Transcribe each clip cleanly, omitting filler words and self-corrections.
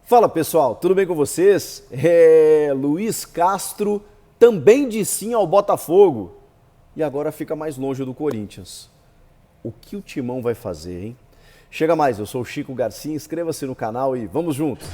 Fala pessoal, tudo bem com vocês? Luiz Castro também disse sim ao Botafogo e agora fica mais longe do Corinthians. O que o Timão vai fazer, hein? Chega mais, eu sou o Chico Garcia, inscreva-se no canal e vamos juntos!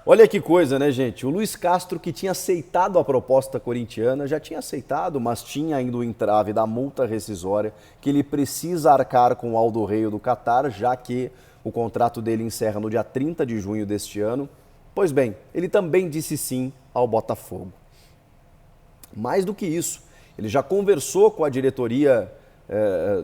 Olha que coisa, né, gente? O Luiz Castro, que tinha aceitado a proposta corintiana, já tinha aceitado, mas tinha ainda o entrave da multa rescisória, que ele precisa arcar com o Aldo Rei do Catar, já que o contrato dele encerra no dia 30 de junho deste ano. Pois bem, ele também disse sim ao Botafogo. Mais do que isso, ele já conversou com a diretoria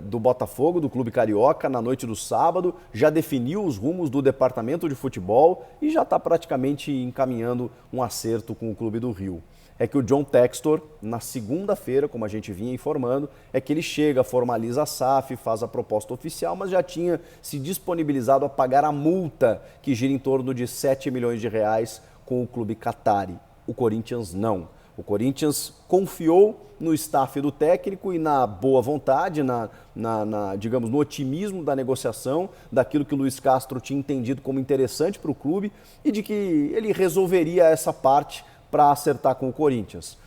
do Botafogo, do Clube Carioca, na noite do sábado, já definiu os rumos do departamento de futebol e já está praticamente encaminhando um acerto com o Clube do Rio. É que o John Textor, na segunda-feira, como a gente vinha informando, é que ele chega, formaliza a SAF, faz a proposta oficial, mas já tinha se disponibilizado a pagar a multa, que gira em torno de 7 milhões de reais com o Clube Qatari. O Corinthians não. O Corinthians confiou no staff do técnico e na boa vontade, digamos, no otimismo da negociação, daquilo que o Luiz Castro tinha entendido como interessante para o clube e de que ele resolveria essa parte para acertar com o Corinthians.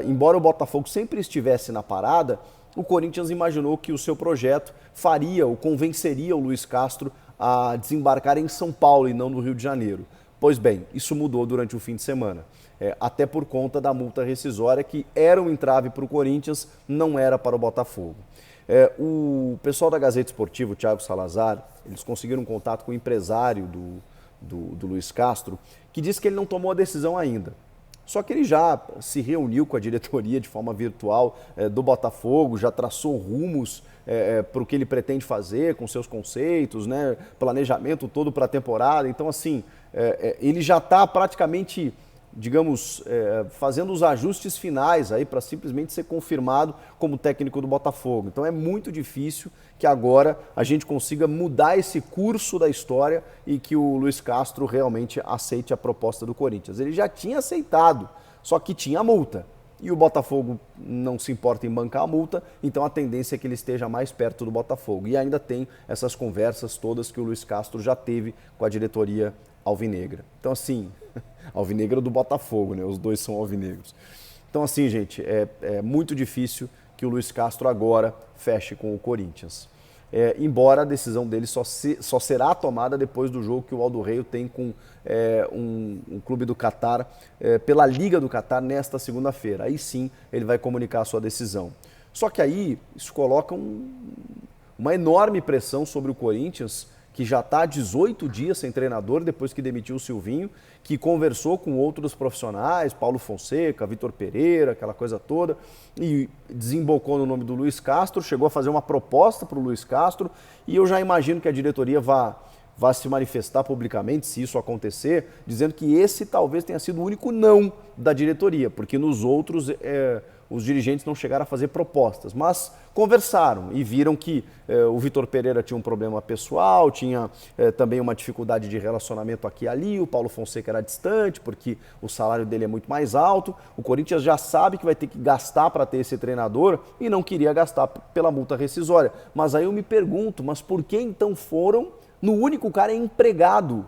Embora o Botafogo sempre estivesse na parada, o Corinthians imaginou que o seu projeto faria ou convenceria o Luiz Castro a desembarcar em São Paulo e não no Rio de Janeiro. Pois bem, isso mudou durante o fim de semana. Até por conta da multa rescisória, que era um entrave para o Corinthians, não era para o Botafogo. O pessoal da Gazeta Esportiva, o Thiago Salazar, eles conseguiram um contato com o empresário do Luiz Castro, que disse que ele não tomou a decisão ainda. Só que ele já se reuniu com a diretoria de forma virtual do Botafogo, já traçou rumos para o que ele pretende fazer, com seus conceitos, né, planejamento todo para a temporada. Então, assim, ele já está praticamente, digamos, fazendo os ajustes finais aí para simplesmente ser confirmado como técnico do Botafogo. Então é muito difícil que agora a gente consiga mudar esse curso da história e que o Luiz Castro realmente aceite a proposta do Corinthians. Ele já tinha aceitado, só que tinha a multa. E o Botafogo não se importa em bancar a multa, então a tendência é que ele esteja mais perto do Botafogo. E ainda tem essas conversas todas que o Luiz Castro já teve com a diretoria alvinegra. Então, assim, alvinegra do Botafogo, né? Os dois são alvinegros. Então, assim, gente, é muito difícil que o Luiz Castro agora feche com o Corinthians. Embora a decisão dele só será tomada depois do jogo que o Aldo Rei tem com um clube do Catar, pela Liga do Catar, nesta segunda-feira. Aí sim ele vai comunicar a sua decisão. Só que aí isso coloca uma enorme pressão sobre o Corinthians, que já está há 18 dias sem treinador, depois que demitiu o Silvinho, que conversou com outros profissionais, Paulo Fonseca, Vitor Pereira, aquela coisa toda, e desembocou no nome do Luiz Castro, chegou a fazer uma proposta para o Luiz Castro, e eu já imagino que a diretoria vá se manifestar publicamente, se isso acontecer, dizendo que esse talvez tenha sido o único não da diretoria, porque nos outros os dirigentes não chegaram a fazer propostas, mas conversaram e viram que o Vitor Pereira tinha um problema pessoal, tinha também uma dificuldade de relacionamento aqui e ali, o Paulo Fonseca era distante porque o salário dele é muito mais alto, o Corinthians já sabe que vai ter que gastar para ter esse treinador e não queria gastar pela multa rescisória. Mas aí eu me pergunto, mas por que então foram no único cara empregado?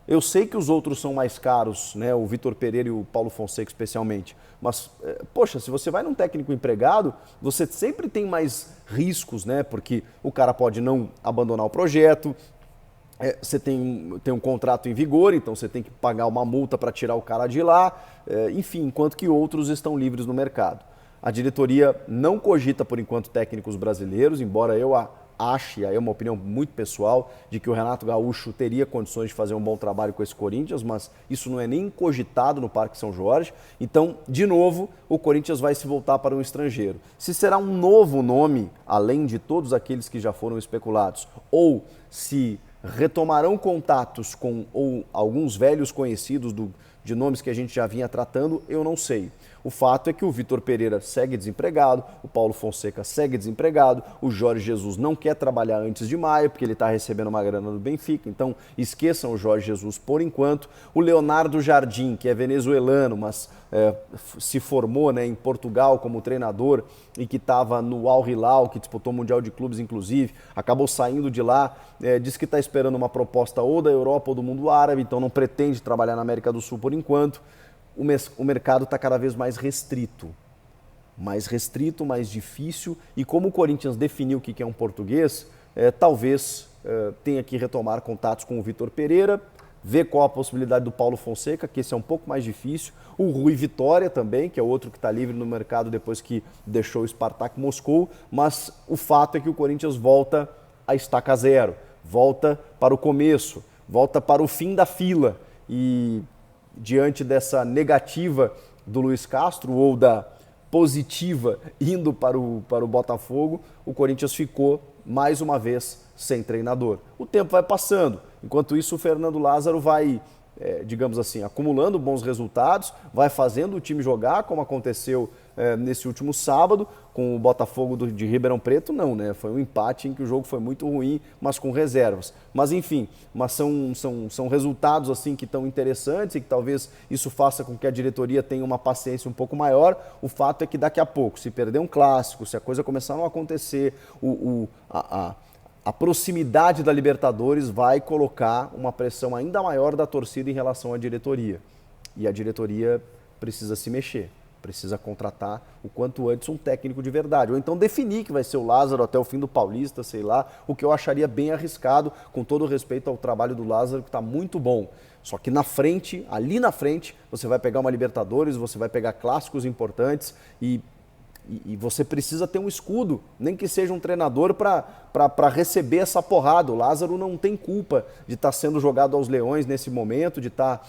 Eu sei que os outros são mais caros, né? O Vitor Pereira e o Paulo Fonseca especialmente, mas, poxa, se você vai num técnico empregado, você sempre tem mais riscos, né? Porque o cara pode não abandonar o projeto, você tem um contrato em vigor, então você tem que pagar uma multa para tirar o cara de lá, enfim, enquanto que outros estão livres no mercado. A diretoria não cogita, por enquanto, técnicos brasileiros, embora eu ache, aí é uma opinião muito pessoal, de que o Renato Gaúcho teria condições de fazer um bom trabalho com esse Corinthians, mas isso não é nem cogitado no Parque São Jorge. Então, de novo, o Corinthians vai se voltar para um estrangeiro. Se será um novo nome, além de todos aqueles que já foram especulados, ou se retomarão contatos com alguns velhos conhecidos de nomes que a gente já vinha tratando, eu não sei. O fato é que o Vitor Pereira segue desempregado, o Paulo Fonseca segue desempregado, o Jorge Jesus não quer trabalhar antes de maio, porque ele está recebendo uma grana do Benfica, então esqueçam o Jorge Jesus por enquanto. O Leonardo Jardim, que é venezuelano, mas se formou, né, em Portugal como treinador e que estava no Al Hilal, que disputou o Mundial de Clubes inclusive, acabou saindo de lá, diz que está esperando uma proposta ou da Europa ou do mundo árabe, então não pretende trabalhar na América do Sul por enquanto. O mercado está cada vez mais restrito, mais difícil, e como o Corinthians definiu o que é um português, talvez tenha que retomar contatos com o Vitor Pereira, ver qual a possibilidade do Paulo Fonseca, que esse é um pouco mais difícil, o Rui Vitória também, que é outro que está livre no mercado depois que deixou o Spartak Moscou, mas o fato é que o Corinthians volta a estaca zero, volta para o começo, volta para o fim da fila, e diante dessa negativa do Luiz Castro ou da positiva indo para o Botafogo, o Corinthians ficou mais uma vez sem treinador. O tempo vai passando, enquanto isso o Fernando Lázaro vai, digamos assim, acumulando bons resultados, vai fazendo o time jogar, como aconteceu nesse último sábado, com o Botafogo de Ribeirão Preto, não, né? Foi um empate em que o jogo foi muito ruim, mas com reservas. Mas enfim, são resultados assim que estão interessantes e que talvez isso faça com que a diretoria tenha uma paciência um pouco maior. O fato é que daqui a pouco, se perder um clássico, se a coisa começar a não acontecer, a proximidade da Libertadores vai colocar uma pressão ainda maior da torcida em relação à diretoria. E a diretoria precisa se mexer, precisa contratar o quanto antes um técnico de verdade. Ou então definir que vai ser o Lázaro até o fim do Paulista, sei lá, o que eu acharia bem arriscado, com todo respeito ao trabalho do Lázaro, que está muito bom. Só que na frente, ali na frente, você vai pegar uma Libertadores, você vai pegar clássicos importantes e você precisa ter um escudo, nem que seja um treinador para receber essa porrada. O Lázaro não tem culpa de estar sendo jogado aos leões nesse momento, de estar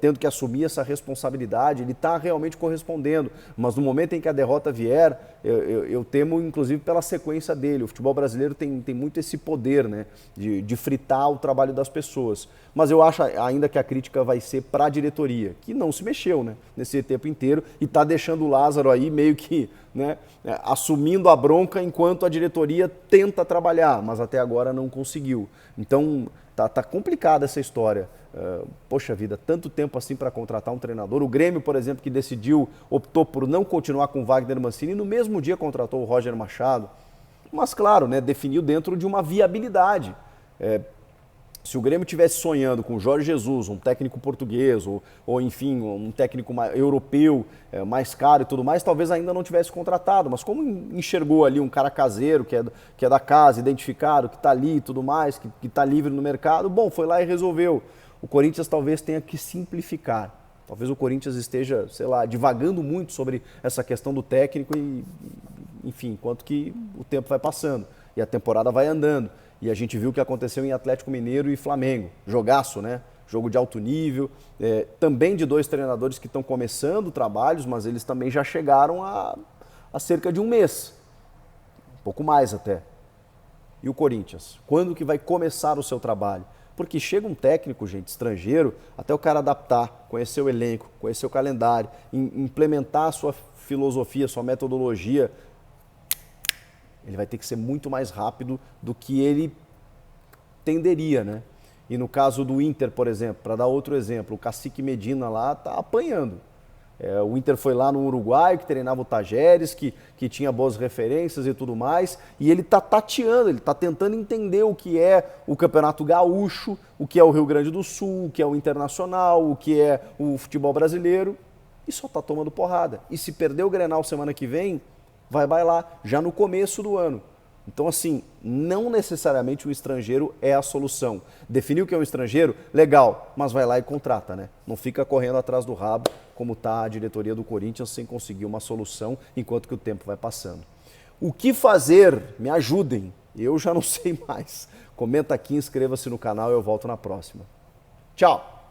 tendo que assumir essa responsabilidade. Ele está realmente correspondendo, mas no momento em que a derrota vier, eu temo inclusive pela sequência dele. O futebol brasileiro tem muito esse poder, né, de fritar o trabalho das pessoas. Mas eu acho ainda que a crítica vai ser para a diretoria, que não se mexeu, né, nesse tempo inteiro e está deixando o Lázaro aí meio que, né, assumindo a bronca enquanto a diretoria tenta trabalhar, mas até agora não conseguiu. Então tá complicada essa história. Poxa vida, tanto tempo assim para contratar um treinador. O Grêmio, por exemplo, que optou por não continuar com o Wagner Mancini, e no mesmo dia contratou o Roger Machado. Mas claro, né, definiu dentro de uma viabilidade. Se o Grêmio estivesse sonhando com o Jorge Jesus, um técnico português, ou enfim, um técnico europeu, mais caro e tudo mais, talvez ainda não tivesse contratado. Mas como enxergou ali um cara caseiro, que é da casa, identificado, que está ali e tudo mais, que está livre no mercado, bom, foi lá e resolveu. O Corinthians talvez tenha que simplificar. Talvez o Corinthians esteja, sei lá, divagando muito sobre essa questão do técnico e, enfim, enquanto que o tempo vai passando e a temporada vai andando. E a gente viu o que aconteceu em Atlético Mineiro e Flamengo. Jogaço, né? Jogo de alto nível. Também de dois treinadores que estão começando trabalhos, mas eles também já chegaram a cerca de um mês. Um pouco mais até. E o Corinthians? Quando que vai começar o seu trabalho? Porque chega um técnico, gente, estrangeiro, até o cara adaptar, conhecer o elenco, conhecer o calendário, implementar a sua filosofia, sua metodologia, ele vai ter que ser muito mais rápido do que ele tenderia, né? E no caso do Inter, por exemplo, para dar outro exemplo, o Cacique Medina lá está apanhando. O Inter foi lá no Uruguai, que treinava o Tajeres, que tinha boas referências e tudo mais, e ele está tateando, ele está tentando entender o que é o Campeonato Gaúcho, o que é o Rio Grande do Sul, o que é o Internacional, o que é o futebol brasileiro, e só está tomando porrada. E se perder o Grenal semana que vem, vai bailar, já no começo do ano. Então, assim, não necessariamente o estrangeiro é a solução. Definiu que é um estrangeiro? Legal, mas vai lá e contrata, né? Não fica correndo atrás do rabo, como está a diretoria do Corinthians, sem conseguir uma solução, enquanto que o tempo vai passando. O que fazer? Me ajudem. Eu já não sei mais. Comenta aqui, inscreva-se no canal e eu volto na próxima. Tchau!